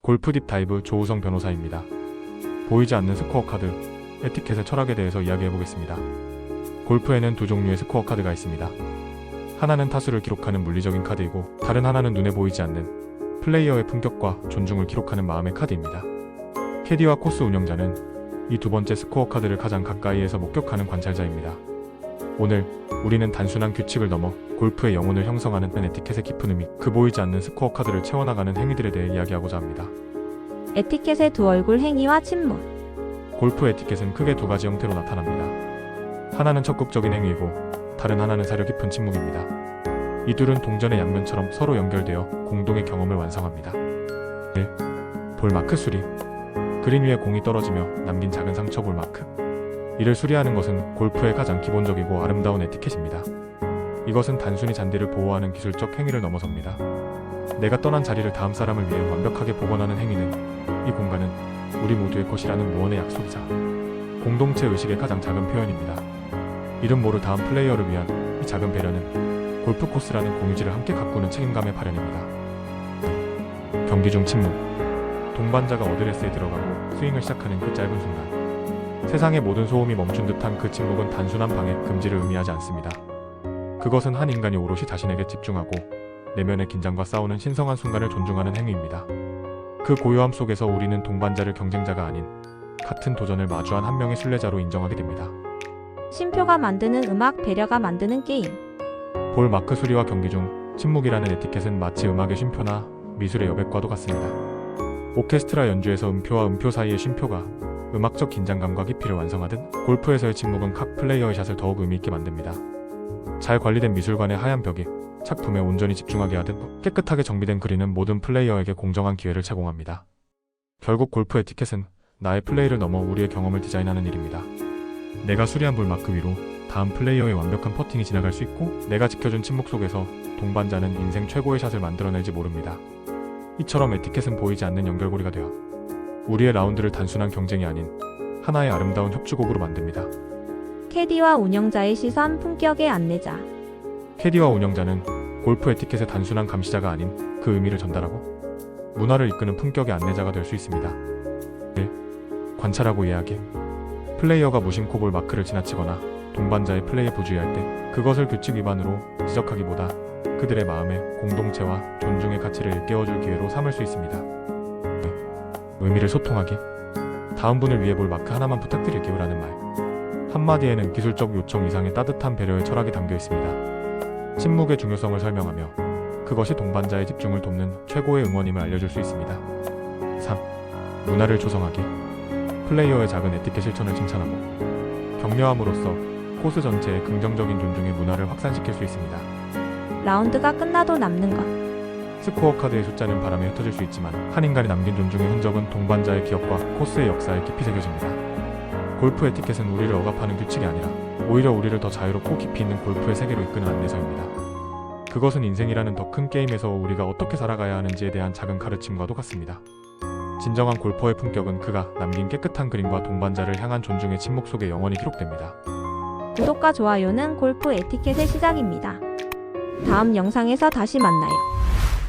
골프 딥다이브 조우성 변호사입니다. 보이지 않는 스코어 카드, 에티켓의 철학에 대해서 이야기해보겠습니다. 골프에는 두 종류의 스코어 카드가 있습니다. 하나는 타수를 기록하는 물리적인 카드이고, 다른 하나는 눈에 보이지 않는 플레이어의 품격과 존중을 기록하는 마음의 카드입니다. 캐디와 코스 운영자는 이 두 번째 스코어 카드를 가장 가까이에서 목격하는 관찰자입니다. 오늘 우리는 단순한 규칙을 넘어 골프의 영혼을 형성하는 에티켓의 깊은 의미, 그 보이지 않는 스코어 카드를 채워나가는 행위들에 대해 이야기하고자 합니다. 에티켓의 두 얼굴 행위와 침묵. 골프 에티켓은 크게 두 가지 형태로 나타납니다. 하나는 적극적인 행위이고, 다른 하나는 사려 깊은 침묵입니다. 이 둘은 동전의 양면처럼 서로 연결되어 공동의 경험을 완성합니다. 1. 볼 마크 수리. 그린 위에 공이 떨어지며 남긴 작은 상처 볼 마크. 이를 수리하는 것은 골프의 가장 기본적이고 아름다운 에티켓입니다. 이것은 단순히 잔디를 보호하는 기술적 행위를 넘어섭니다. 내가 떠난 자리를 다음 사람을 위해 완벽하게 복원하는 행위는, 이 공간은 우리 모두의 것이라는 무언의 약속이자 공동체 의식의 가장 작은 표현입니다. 이름 모를 다음 플레이어를 위한 이 작은 배려는 골프 코스라는 공유지를 함께 가꾸는 책임감의 발현입니다. 경기 중 침묵. 동반자가 어드레스에 들어가고 스윙을 시작하는 그 짧은 순간, 세상의 모든 소음이 멈춘 듯한 그 침묵은 단순한 방해, 금지를 의미하지 않습니다. 그것은 한 인간이 오롯이 자신에게 집중하고 내면의 긴장과 싸우는 신성한 순간을 존중하는 행위입니다. 그 고요함 속에서 우리는 동반자를 경쟁자가 아닌 같은 도전을 마주한 한 명의 순례자로 인정하게 됩니다. 쉼표가 만드는 음악, 배려가 만드는 게임. 볼 마크 수리와 경기 중 침묵이라는 에티켓은 마치 음악의 쉼표나 미술의 여백과도 같습니다. 오케스트라 연주에서 음표와 음표 사이의 쉼표가 음악적 긴장감과 깊이를 완성하듯, 골프에서의 침묵은 각 플레이어의 샷을 더욱 의미있게 만듭니다. 잘 관리된 미술관의 하얀 벽이 작품에 온전히 집중하게 하듯, 깨끗하게 정비된 그린은 모든 플레이어에게 공정한 기회를 제공합니다. 결국 골프 에티켓은 나의 플레이를 넘어 우리의 경험을 디자인하는 일입니다. 내가 수리한 볼 마크 위로 다음 플레이어의 완벽한 퍼팅이 지나갈 수 있고, 내가 지켜준 침묵 속에서 동반자는 인생 최고의 샷을 만들어낼지 모릅니다. 이처럼 에티켓은 보이지 않는 연결고리가 되어 우리의 라운드를 단순한 경쟁이 아닌 하나의 아름다운 협주곡으로 만듭니다. 캐디와 운영자의 시선, 품격의 안내자. 캐디와 운영자는 골프 에티켓의 단순한 감시자가 아닌 그 의미를 전달하고 문화를 이끄는 품격의 안내자가 될 수 있습니다. 1. 관찰하고 이해하기. 플레이어가 무심코 볼 마크를 지나치거나 동반자의 플레이에 부주의할 때, 그것을 규칙 위반으로 지적하기보다 그들의 마음에 공동체와 존중의 가치를 일깨워줄 기회로 삼을 수 있습니다. 2. 의미를 소통하기. 다음 분을 위해 볼 마크 하나만 부탁드릴게요 라는 말 한마디에는 기술적 요청 이상의 따뜻한 배려의 철학이 담겨 있습니다. 침묵의 중요성을 설명하며 그것이 동반자의 집중을 돕는 최고의 응원임을 알려줄 수 있습니다. 3. 문화를 조성하기. 플레이어의 작은 에티켓 실천을 칭찬하고 격려함으로써 코스 전체의 긍정적인 존중의 문화를 확산시킬 수 있습니다. 라운드가 끝나도 남는 것. 스코어 카드의 숫자는 바람에 흩어질 수 있지만, 한 인간이 남긴 존중의 흔적은 동반자의 기억과 코스의 역사에 깊이 새겨집니다. 골프 에티켓은 우리를 억압하는 규칙이 아니라 오히려 우리를 더 자유롭고 깊이 있는 골프의 세계로 이끄는 안내서입니다. 그것은 인생이라는 더 큰 게임에서 우리가 어떻게 살아가야 하는지에 대한 작은 가르침과도 같습니다. 진정한 골퍼의 품격은 그가 남긴 깨끗한 그림과 동반자를 향한 존중의 침묵 속에 영원히 기록됩니다. 구독과 좋아요는 골프 에티켓의 시작입니다. 다음 영상에서 다시 만나요.